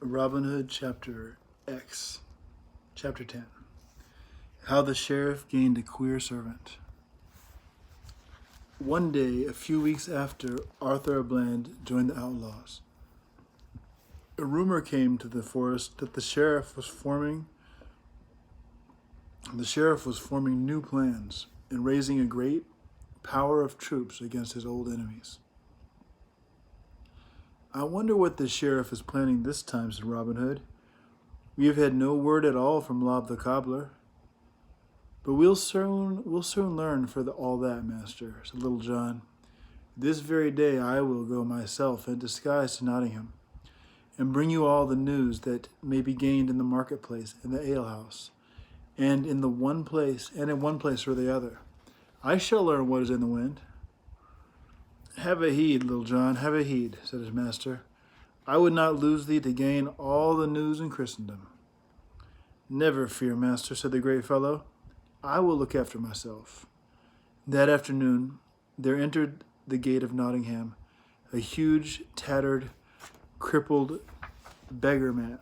Robin Hood Chapter X, Chapter 10. How the Sheriff Gained a Queer Servant. One day, a few weeks after Arthur à Bland joined the outlaws, a rumor came to the forest that the sheriff was forming new plans and raising a great power of troops against his old enemies. "I wonder what the sheriff is planning this time," said Robin Hood. "We have had no word at all from Lob the cobbler." "But we'll soon learn all that, master," said Little John. "This very day I will go myself in disguise to Nottingham, and bring you all the news that may be gained in the marketplace, in the alehouse, and in one place or the other. I shall learn what is in the wind." "Have a heed, Little John, have a heed," said his master. "I would not lose thee to gain all the news in Christendom." "Never fear, master," said the great fellow. "I will look after myself." That afternoon there entered the gate of Nottingham a huge, tattered, crippled beggar man.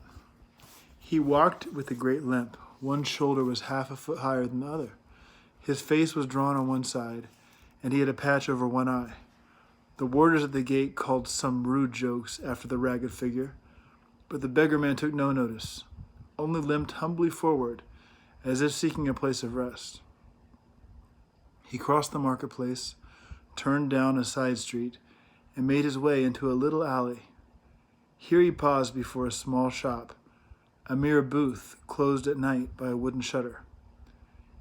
He walked with a great limp. One shoulder was half a foot higher than the other. His face was drawn on one side, and he had a patch over one eye. The warders at the gate called some rude jokes after the ragged figure, but the beggar man took no notice, only limped humbly forward, as if seeking a place of rest. He crossed the marketplace, turned down a side street, and made his way into a little alley. Here he paused before a small shop, a mere booth closed at night by a wooden shutter.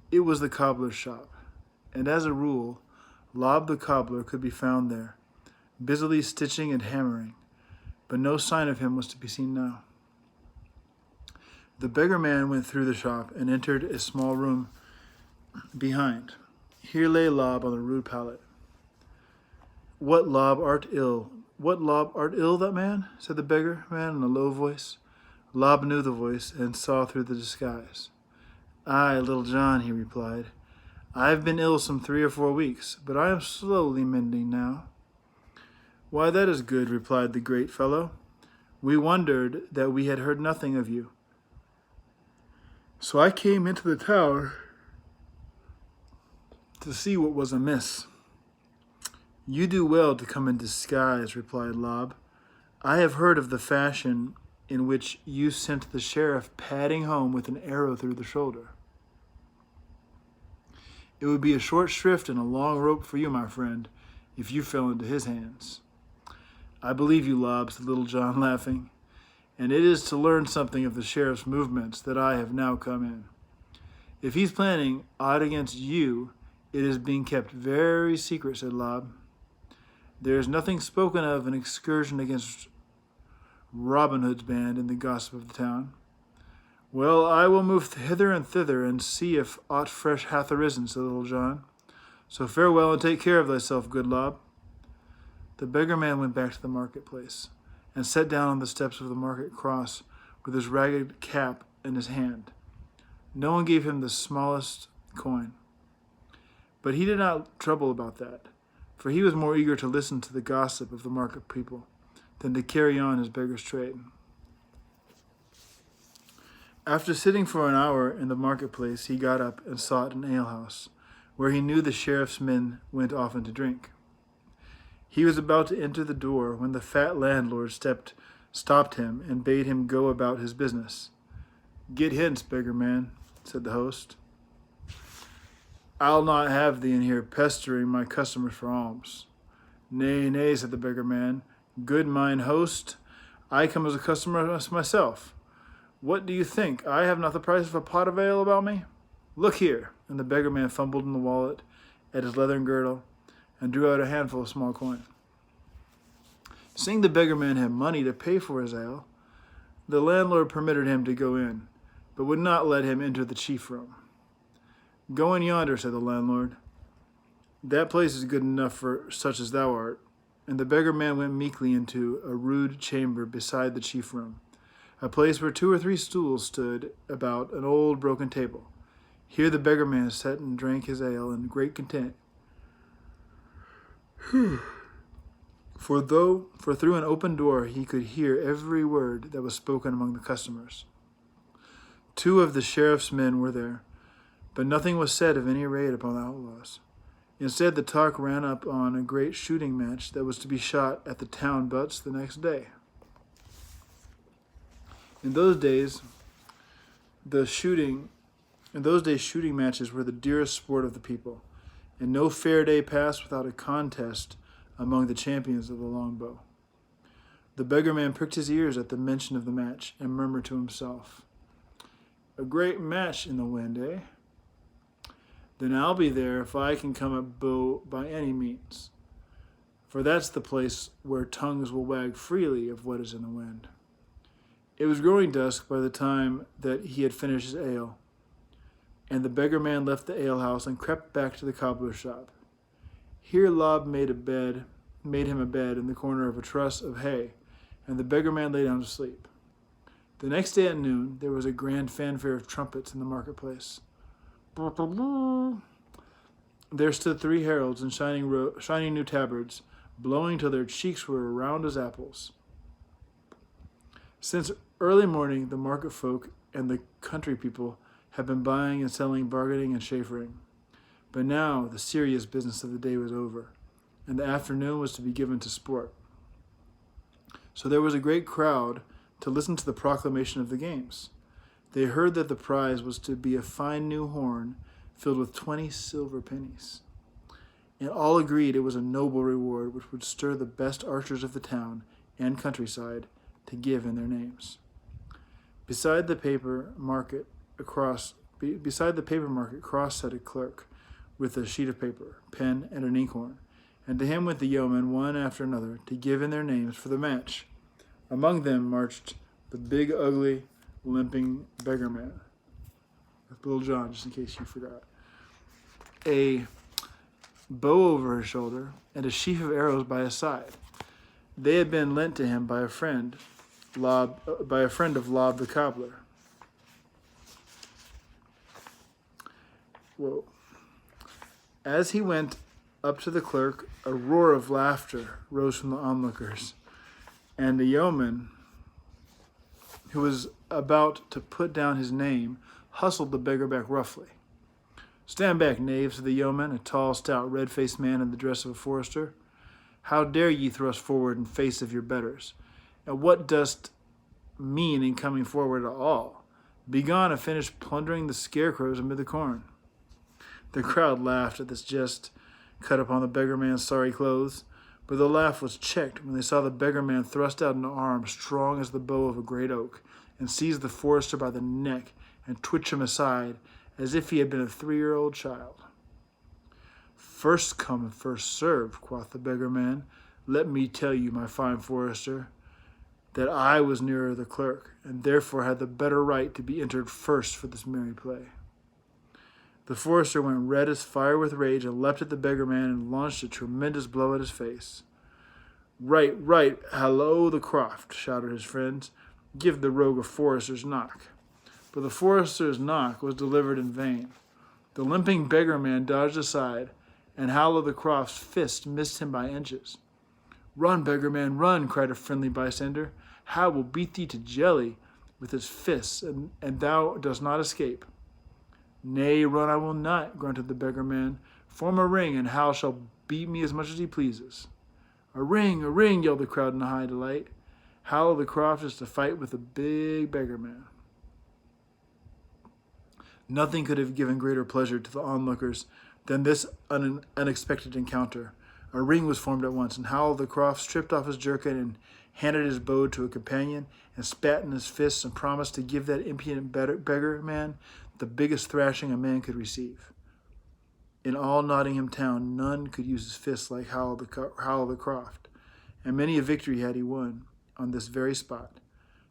It was the cobbler's shop, and as a rule, Lob the cobbler could be found there, busily stitching and hammering, but no sign of him was to be seen now. The beggar man went through the shop and entered a small room behind. Here lay Lob on a rude pallet. "What, Lob, art ill? What, Lob, art ill, that man?" said the beggar man in a low voice. Lob knew the voice and saw through the disguise. "Aye, Little John," he replied. "I have been ill some 3 or 4 weeks, but I am slowly mending now." "Why, that is good," replied the great fellow. "We wondered that we had heard nothing of you. So I came into the tower to see what was amiss." "You do well to come in disguise," replied Lob. "I have heard of the fashion in which you sent the sheriff padding home with an arrow through the shoulder. It would be a short shrift and a long rope for you, my friend, if you fell into his hands." "I believe you, Lob," said Little John, laughing, "and it is to learn something of the sheriff's movements that I have now come in. If he's planning aught against you, it is being kept very secret," said Lob. "There is nothing spoken of an excursion against Robin Hood's band in the gossip of the town." "Well, I will move hither and thither and see if aught fresh hath arisen," said Little John. "So farewell and take care of thyself, good Lob." The beggar man went back to the marketplace and sat down on the steps of the market cross with his ragged cap in his hand. No one gave him the smallest coin. But he did not trouble about that, for he was more eager to listen to the gossip of the market people than to carry on his beggar's trade. After sitting for an hour in the marketplace, he got up and sought an alehouse, where he knew the sheriff's men went often to drink. He was about to enter the door when the fat landlord stopped him and bade him go about his business. "Get hence, beggar man," said the host. "I'll not have thee in here pestering my customers for alms." "Nay, nay," said the beggar man. "Good mine host, I come as a customer myself. What do you think? I have not the price of a pot of ale about me? Look here." And the beggar man fumbled in the wallet at his leathern girdle and drew out a handful of small coin. Seeing the beggar man had money to pay for his ale, the landlord permitted him to go in, but would not let him enter the chief room. "Go in yonder," said the landlord. "That place is good enough for such as thou art." And the beggar man went meekly into a rude chamber beside the chief room, a place where 2 or 3 stools stood about an old broken table. Here the beggar man sat and drank his ale in great content. For through an open door he could hear every word that was spoken among the customers. 2 of the sheriff's men were there, but nothing was said of any raid upon the outlaws. Instead, the talk ran up on a great shooting match that was to be shot at the town butts the next day. In those days, shooting matches were the dearest sport of the people, and no fair day passed without a contest among the champions of the longbow. The beggar man pricked his ears at the mention of the match and murmured to himself, "A great match in the wind, eh? Then I'll be there if I can come at bow by any means, for that's the place where tongues will wag freely of what is in the wind." It was growing dusk by the time that he had finished his ale, and the beggar man left the alehouse and crept back to the cobbler's shop. Here Lob made him a bed in the corner of a truss of hay, and the beggar man lay down to sleep. The next day at noon there was a grand fanfare of trumpets in the marketplace. There stood 3 heralds in shining new tabards, blowing till their cheeks were round as apples. Since early morning, the market folk and the country people had been buying and selling, bargaining and chaffering. But now the serious business of the day was over, and the afternoon was to be given to sport. So there was a great crowd to listen to the proclamation of the games. They heard that the prize was to be a fine new horn filled with 20 silver pennies. And all agreed it was a noble reward which would stir the best archers of the town and countryside to give in their names. Beside the paper market cross sat a clerk with a sheet of paper, pen, and an inkhorn, and to him went the yeomen one after another to give in their names for the match. Among them marched the big, ugly, limping beggar man, with Little John, just in case you forgot, a bow over his shoulder, and a sheaf of arrows by his side. They had been lent to him by a friend of Lob the cobbler. Whoa. As he went up to the clerk, a roar of laughter rose from the onlookers, and the yeoman, who was about to put down his name, hustled the beggar back roughly. "Stand back, knave," said the yeoman, a tall, stout, red-faced man in the dress of a forester. "How dare ye thrust forward in face of your betters? And what dost mean in coming forward at all? Begone and finish plundering the scarecrows amid the corn." The crowd laughed at this jest cut upon the beggar man's sorry clothes, but the laugh was checked when they saw the beggar man thrust out an arm strong as the bow of a great oak, and seize the forester by the neck and twitch him aside as if he had been a 3-year-old child. "First come, first served," quoth the beggar man. "Let me tell you, my fine forester, that I was nearer the clerk, and therefore had the better right to be entered first for this merry play." The forester went red as fire with rage and leapt at the beggar man and launched a tremendous blow at his face. "Right, right, hallo the croft," shouted his friends. "Give the rogue a forester's knock." But the forester's knock was delivered in vain. The limping beggar man dodged aside, and Hallo the Croft's fist missed him by inches. "Run, beggar man, run," cried a friendly bystander. "Hal will beat thee to jelly with his fists, and thou dost not escape." "Nay, run I will not," grunted the beggar man. "Form a ring, and Hal shall beat me as much as he pleases." A ring, yelled the crowd in high delight. Hallo the Croft is to fight with the big beggar man. Nothing could have given greater pleasure to the onlookers than this unexpected encounter. A ring was formed at once, and Hallo the Croft stripped off his jerkin and handed his bow to a companion and spat in his fists and promised to give that impudent beggar man the biggest thrashing a man could receive. In all Nottingham town, none could use his fists like Hallo the Croft, and many a victory had he won on this very spot.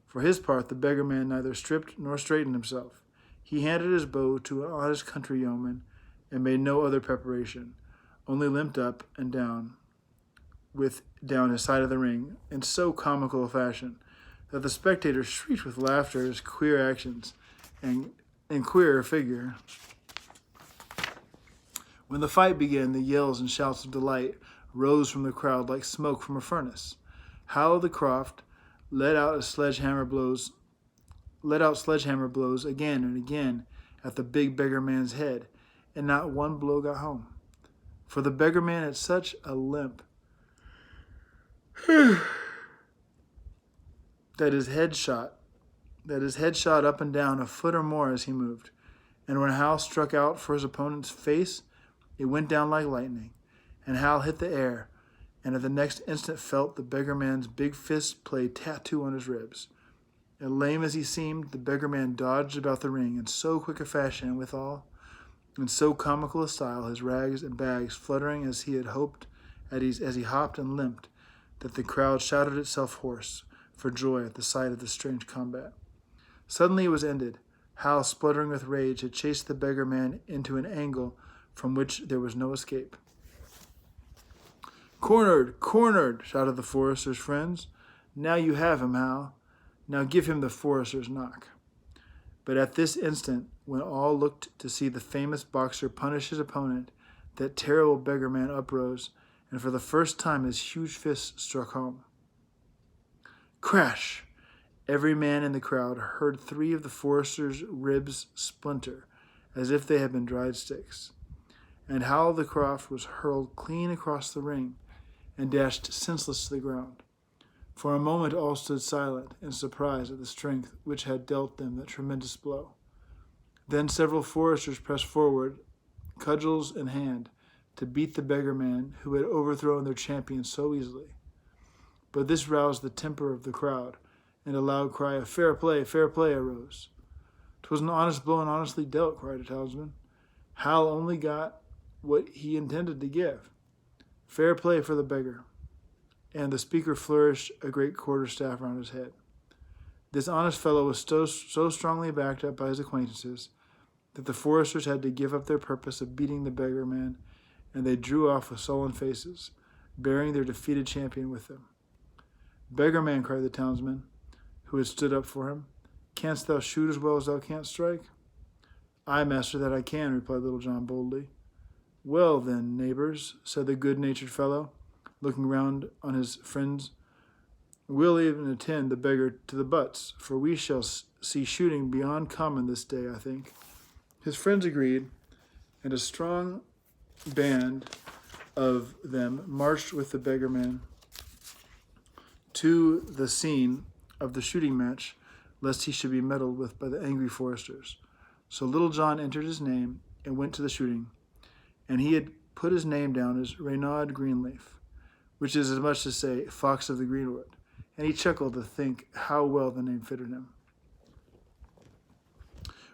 For his part, the beggar man neither stripped nor straightened himself. He handed his bow to an honest country yeoman and made no other preparation, only limped up and down his side of the ring in so comical a fashion that the spectators shrieked with laughter at his queer actions and queer figure. When the fight began, the yells and shouts of delight rose from the crowd like smoke from a furnace. Hal the Croft let out sledgehammer blows again and again at the big beggar man's head, and not one blow got home. For the beggar man had such a limp that his head shot up and down a foot or more as he moved. And when Hal struck out for his opponent's face, it went down like lightning, and Hal hit the air, and at the next instant felt the beggar man's big fist play tattoo on his ribs. And lame as he seemed, the beggar man dodged about the ring in so quick a fashion, and withal, in so comical a style, his rags and bags fluttering as he had hoped, as he hopped and limped, that the crowd shouted itself hoarse for joy at the sight of the strange combat. Suddenly it was ended. Hal, spluttering with rage, had chased the beggar man into an angle from which there was no escape. "Cornered! Cornered!" shouted the forester's friends. "Now you have him, Hal. Now give him the forester's knock." But at this instant, when all looked to see the famous boxer punish his opponent, that terrible beggar man uprose, and for the first time his huge fist struck home. Crash! Every man in the crowd heard 3 of the forester's ribs splinter, as if they had been dried sticks. And Hal the Croft was hurled clean across the ring and dashed senseless to the ground. For a moment all stood silent in surprise at the strength which had dealt them that tremendous blow. Then several foresters pressed forward, cudgels in hand, to beat the beggar man who had overthrown their champion so easily. But this roused the temper of the crowd, and a loud cry of fair play, arose. "'Twas an honest blow and honestly dealt," cried a townsman. "Hal only got what he intended to give. Fair play for the beggar." And the speaker flourished a great quarterstaff round his head. This honest fellow was so strongly backed up by his acquaintances that the foresters had to give up their purpose of beating the beggar man, and they drew off with sullen faces, bearing their defeated champion with them. "Beggar man," cried the townsman, who had stood up for him, "canst thou shoot as well as thou canst strike?" "Aye, master, that I can," replied Little John boldly. "Well, then, neighbors," said the good-natured fellow, looking round on his friends, "we'll even attend the beggar to the butts, for we shall see shooting beyond common this day, I think." His friends agreed, and a strong band of them marched with the beggar man to the scene of the shooting match, lest he should be meddled with by the angry foresters. So Little John entered his name and went to the shooting, and he had put his name down as Renaud Greenleaf, which is as much as say Fox of the Greenwood, and he chuckled to think how well the name fitted him.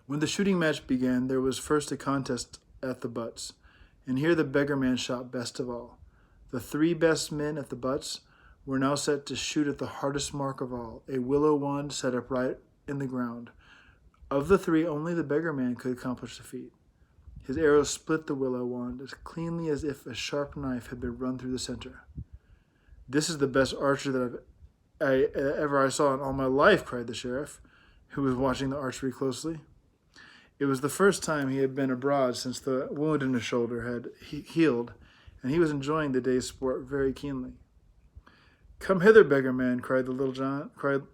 When the shooting match began, there was first a contest at the butts, and here the beggar man shot best of all. The 3 best men at the butts were now set to shoot at the hardest mark of all, a willow wand set up right in the ground. Of the 3, only the beggar man could accomplish the feat. His arrow split the willow wand as cleanly as if a sharp knife had been run through the center. "This is the best archer that I saw in all my life," cried the sheriff, who was watching the archery closely. It was the first time he had been abroad since the wound in his shoulder had healed, and he was enjoying the day's sport very keenly. "Come hither, beggar man," cried Little John, and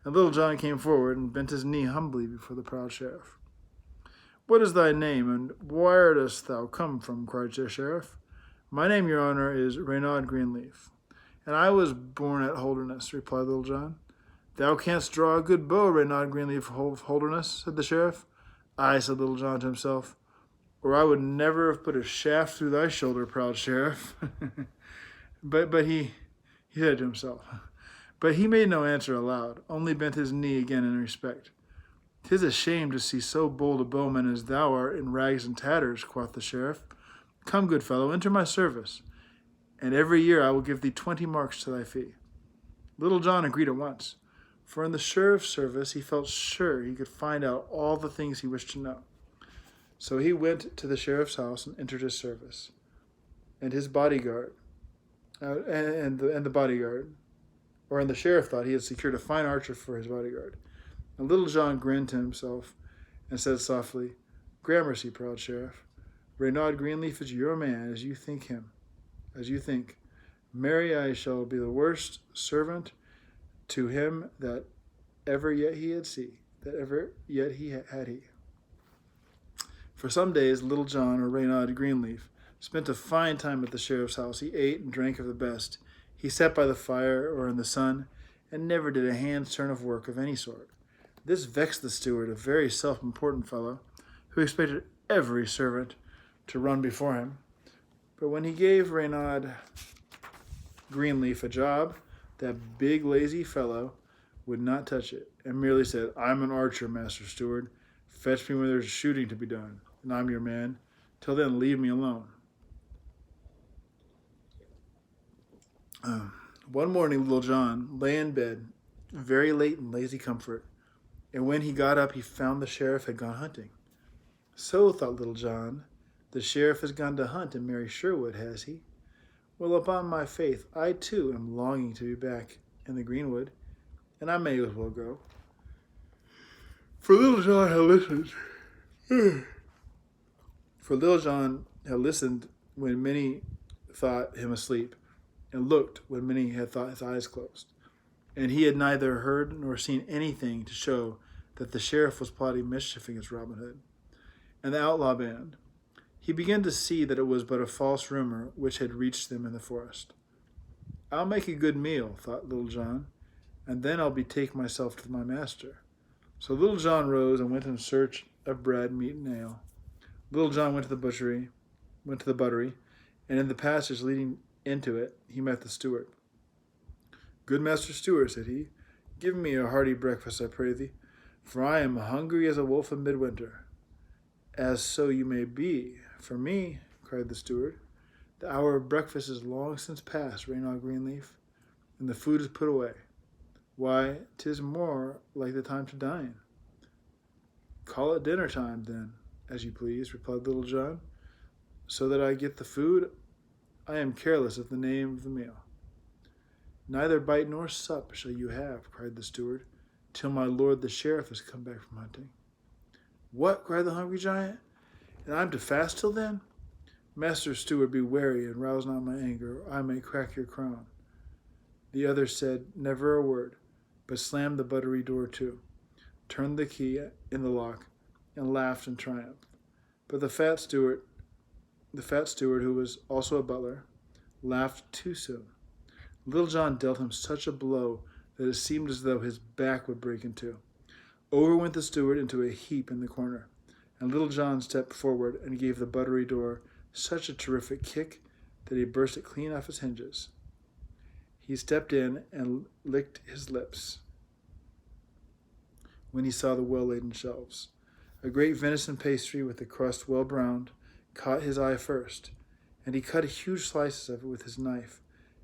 Little John came forward and bent his knee humbly before the proud sheriff. "What is thy name, and where dost thou come from?" cried the sheriff. "My name, your honor, is Renaud Greenleaf, and I was born at Holderness," replied Little John. "Thou canst draw a good bow, Renaud Greenleaf of Holderness," said the sheriff. "Aye," said Little John to himself, "or I would never have put a shaft through thy shoulder, proud sheriff." But he said to himself. But he made no answer aloud, only bent his knee again in respect. "'Tis a shame to see so bold a bowman as thou art in rags and tatters," quoth the sheriff. "Come, good fellow, enter my service, and every year I will give thee 20 marks to thy fee." Little John agreed at once, for in the sheriff's service he felt sure he could find out all the things he wished to know. So he went to the sheriff's house and entered his service, and his bodyguard, and the sheriff thought he had secured a fine archer for his bodyguard. And Little John grinned to himself and said softly, "Gramercy, proud sheriff. Renaud Greenleaf is your man as you think him. as you think. Marry, I shall be the worst servant to him that ever yet he had seen, that ever yet he had he. For some days, Little John, or Reynard Greenleaf, spent a fine time at the sheriff's house. He ate and drank of the best. He sat by the fire or in the sun, and never did a hand's turn of work of any sort. This vexed the steward, a very self-important fellow, who expected every servant to run before him. But when he gave Reynard Greenleaf a job, that big lazy fellow would not touch it, and merely said, "I'm an archer, Master Steward. Fetch me when there's shooting to be done, and I'm your man. Till then, leave me alone." One morning, Little John lay in bed, very late in lazy comfort, and when he got up, he found the sheriff had gone hunting. So, thought Little John, the sheriff has gone to hunt in Mary Sherwood, has he? Well, upon my faith, I too am longing to be back in the greenwood, and I may as well go. For Little John had listened when many thought him asleep, and looked when many had thought his eyes closed. And he had neither heard nor seen anything to show that the sheriff was plotting mischief against Robin Hood and the outlaw band. He began to see that it was but a false rumor which had reached them in the forest. "I'll make a good meal," thought Little John, "and then I'll betake myself to my master." So Little John rose and went in search of bread, meat, and ale. Little John went to the buttery, and in the passage leading into it, he met the steward. "Good Master Steward," said he, "give me a hearty breakfast, I pray thee, for I am hungry as a wolf in midwinter." "As so you may be for me," cried the steward. "The hour of breakfast is long since past, Reynard Greenleaf, and the food is put away. Why, 'tis more like the time to dine." "Call it dinner time, then, as you please," replied Little John. "So that I get the food, I am careless of the name of the meal." "Neither bite nor sup shall you have," cried the steward, "till my lord the sheriff has come back from hunting." "What?" cried the hungry giant. "And I'm to fast till then? Master Steward, be wary and rouse not my anger, or I may crack your crown." The other said never a word, but slammed the buttery door to, turned the key in the lock, and laughed in triumph. But the fat steward, who was also a butler, laughed too soon. Little John dealt him such a blow that it seemed as though his back would break in two. Over went the steward into a heap in the corner, and Little John stepped forward and gave the buttery door such a terrific kick that he burst it clean off its hinges. He stepped in and licked his lips when he saw the well-laden shelves. A great venison pastry with the crust well browned caught his eye first, and he cut huge slices of it with his knife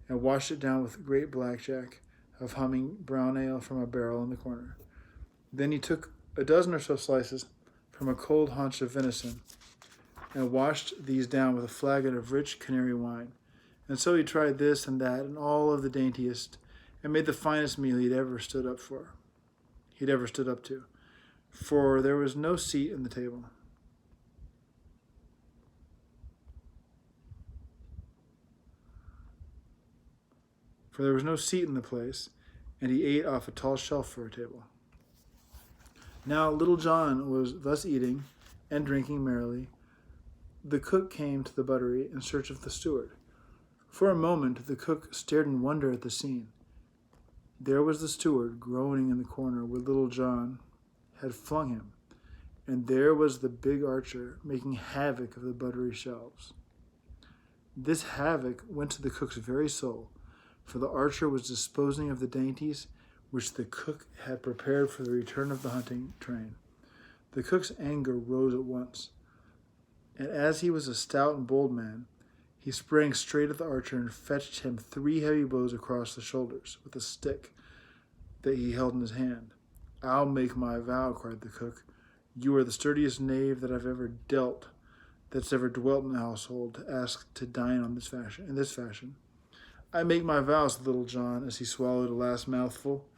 and washed it down with great blackjack of humming brown ale from a barrel in the corner. Then he took a dozen or so slices from a cold haunch of venison and washed these down with a flagon of rich Canary wine. And so he tried this and that and all of the daintiest, and made the finest meal he'd ever stood up to, for there was no seat in the table. For there was no seat in the place, and he ate off a tall shelf for a table. Now Little John was thus eating and drinking merrily. The cook came to the buttery in search of the steward. For a moment the cook stared in wonder at the scene. There was the steward groaning in the corner where Little John had flung him, and there was the big archer making havoc of the buttery shelves. This havoc went to the cook's very soul, for the archer was disposing of the dainties which the cook had prepared for the return of the hunting train. The cook's anger rose at once, and as he was a stout and bold man, he sprang straight at the archer and fetched him 3 heavy blows across the shoulders with a stick that he held in his hand. "I'll make my vow," cried the cook. "You are the sturdiest knave that I've ever dealt, that's ever dwelt in the household, to ask to dine in this fashion. "I make my vow," said Little John, as he swallowed a last mouthful,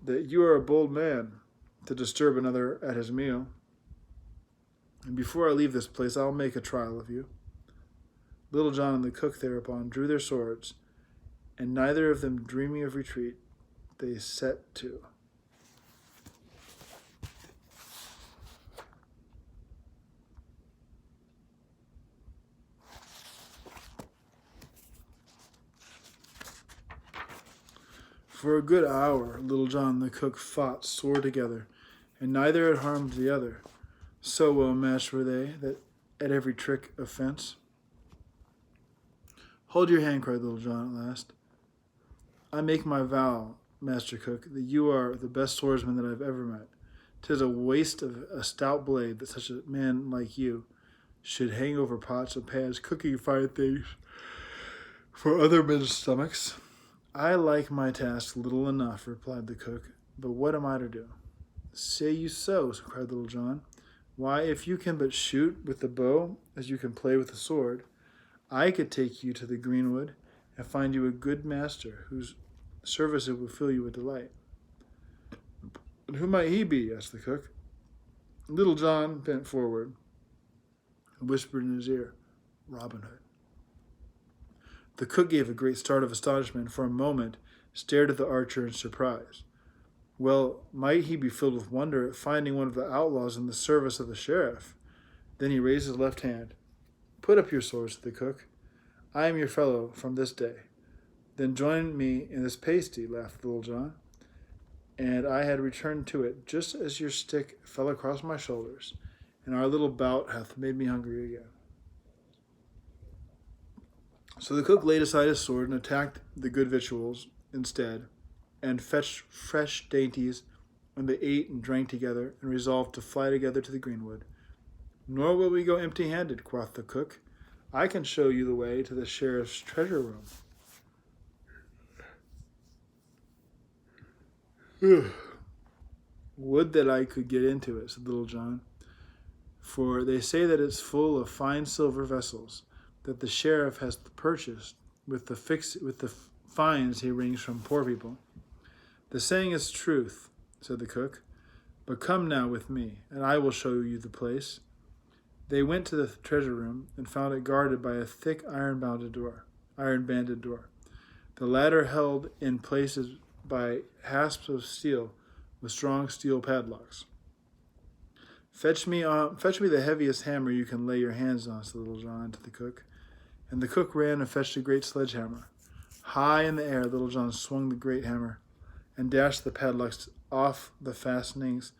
"that you are a bold man to disturb another at his meal. And before I leave this place, I'll make a trial of you." Little John and the cook thereupon drew their swords, and neither of them dreaming of retreat, they set to. For a good hour, Little John and the cook fought sore together, and neither had harmed the other. So well matched were they that at every trick of fence. Hold your hand, cried Little John at last. I make my vow, Master Cook, that you are the best swordsman that I've ever met. 'Tis a waste of a stout blade that such a man like you should hang over pots and pans cooking fine things for other men's stomachs. I like my task little enough, replied the cook, but what am I to do? Say you so, cried Little John. Why, if you can but shoot with the bow as you can play with the sword, I could take you to the greenwood and find you a good master whose service it will fill you with delight. And who might he be? Asked the cook. Little John bent forward and whispered in his ear, Robin Hood. The cook gave a great start of astonishment, and for a moment stared at the archer in surprise. Well, might he be filled with wonder at finding one of the outlaws in the service of the sheriff? Then he raised his left hand. Put up your sword, said the cook. I am your fellow from this day. Then join me in this pasty, laughed Little John. And I had returned to it, just as your stick fell across my shoulders, and our little bout hath made me hungry again. So the cook laid aside his sword and attacked the good victuals instead, and fetched fresh dainties, and they ate and drank together, and resolved to fly together to the greenwood. Nor will we go empty-handed, quoth the cook. I can show you the way to the sheriff's treasure room. Would that I could get into it, said Little John, for they say that it's full of fine silver vessels that the sheriff has purchased with the fines he wrings from poor people. The saying is truth, said the cook, but come now with me, and I will show you the place. They went to the treasure room and found it guarded by a thick iron-banded door. The latter held in places by hasps of steel with strong steel padlocks. Fetch me the heaviest hammer you can lay your hands on, said Little John to the cook. And the cook ran and fetched a great sledgehammer. High in the air, Little John swung the great hammer and dashed the padlocks off the fastenings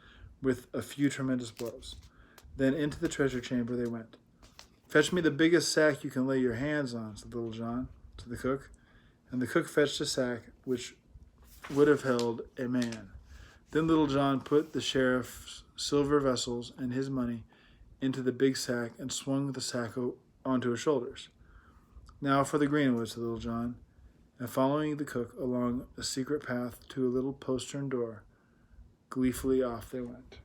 with a few tremendous blows. Then into the treasure chamber they went. Fetch me the biggest sack you can lay your hands on, said Little John to the cook. And the cook fetched a sack which would have held a man. Then Little John put the sheriff's silver vessels and his money into the big sack and swung the sack onto his shoulders. Now for the greenwood, said Little John, and following the cook along a secret path to a little postern door, gleefully off they went.